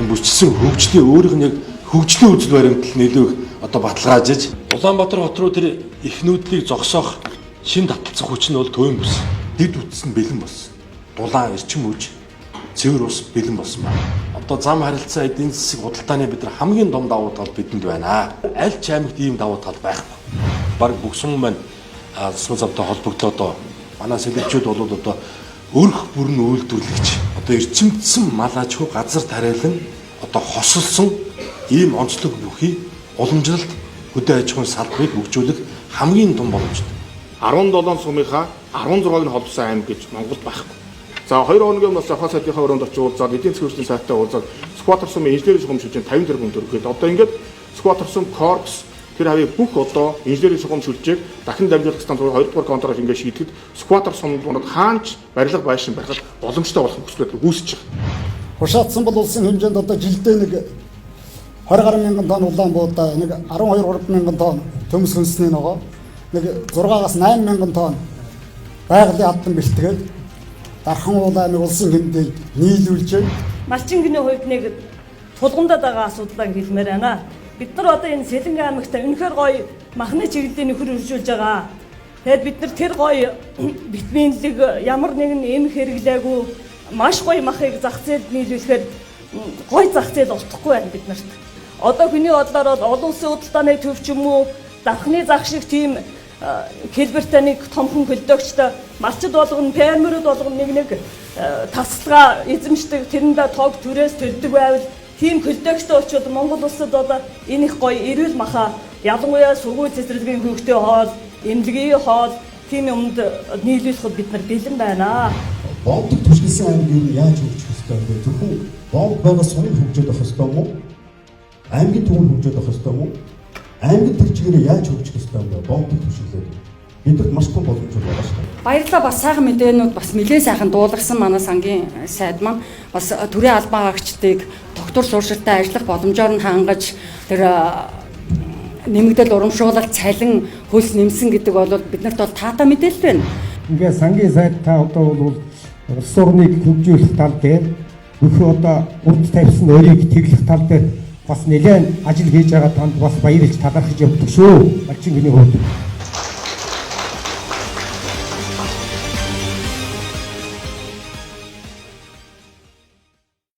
Бүчсэн хөгжлийн өөрийнх нь яг хөгжлийн үзэл баримтлал нэлээд одоо баталгаажиж Улаанбаатар хот руу тэр их нүүдлийг зогсоох шин таталцах хүч нь бол төвийн бүс. Дэд үтс нь бэлэн болсон. Дулаан эрчим үж цэвэр ус бэлэн болсон байна. Одоо зам харилцаа эдийн засаг худалдааны бид нар хамгийн том давуу тал бидэнд байна. Аль ч аймагт ийм давуу тал байхгүй. Бараг бүх сум маань засмал замтай холбогдоод одоо манай сэлбчүүд бол одоо өрх бүрэн үйлдвэрлэгч одоо эрчимдсэн мал аж ахуй газар тариалан одоо хосолсон ийм онцлог бүхий уламжлалт хөдөө аж ахуйн салбарыг хөгжүүлэх хамгийн том боломжтой. 17 сумынхаа 16-ыг нь холбосон аймаг гэж Монголд байхгүй. За 2 хоногийн өмнө Ахаа сайдынхаа өрөөнд очиж уулзаад эдийн засгийн хөгжлийн сайттай уулзаад Скватер сумын инженерийн шугамшилжийн 50 тэрбум төгрөгийг одоо ингээд Скватер сум корпс тэр хавийг бүх одоо инженерийн шугамшилжийг дахин дамжуулах стандарт 2 дугаар контракт ингээд шийдэхэд Скватер сумд хаанч барилга байшин барих боломжтой болох нөхцөлөд үүсэж байгаа. Хуршаатсан бол улсын хэмжээнд одоо жилдээ нэг 20 гаруй мянган тонн улаан буудаа, нэг 12 мянган тонн төмс хөнсний ногоо, нэг 6-аас 8 мянган тонн байгалийн хаддан бэлтгээд дархан уулааны улсын хэмжээнд нийлүүлж малчин гинэ хувьд нэг тулгамдаад байгаа асуудлаа хэлмээр байна. Бид нар одоо энэ Сэлэнгэ аймагт үнэхээр гоё махны чиглэлийн нөхөр үржүүлж байгаа. Тэгээд бид нар тэр гоё витаминлэг ямар нэгэн эмх хэрэглээгүй маш гоё махыг зах зээлд нийлүүлэхээр гоё зах зээл олдохгүй байна бид нарт. Одоо хүний бодлоор олон улсын худалдааны төв ч юм уу дархны зах шиг тийм хэлбэртэй нэг томхон хөлдөөгчтэй малчид болгоно, фермерүүд болгоно нэг тасалгаа эзэмшдэг тэрэндээ тог түрээс төлдөг байвал тийм хөлдөөгчтэй очиод Монгол улсад одоо энэ их гоё эрүүл маха ялангуяа сургууль цэцэрлэгийн хөвгтэй хоол, эмнэлгийн хоол тийм юмд нийлүүлэхэд бид нар бэлэн байна. Боомдод түшгэлсэн аймгийг яаж хөгжих ёстой вэ? Зөвхөн боомд байгаа сумыг хөгжөөд авах ёстой юм уу? Аймгийн төвөнд хөгжөөд авах ёстой юм уу? Аймагт тэр чигээр яаж хөгжих ёстой вэ? Боомдод түшгэлээд бидэд маш том боломж байгаа шүү дээ. Баярлалаа, бас сайхан мэдээнүүд бас нэлээд сайхан дуулгасан манай сангийн сайд маань бас төрийн албан хаагчдыг доктор суурширтай ажиллах боломжоор нь хангаж тэр нэмэгдэл урамшуулалт цалин хөлс нэмсэн гэдэг бол биднэрт бол таатай мэдээлэл байна. Ингээ сангийн сайд та одоо бол улс орныг хөгжүүлэх тал дээр бүх одоо урд тавьсан өрийг тэглэх тал дээр бас нэлээд ажил хийж байгаа танд бас баярлж талархаж явдаг шүү. Малчин гинэ хувьд.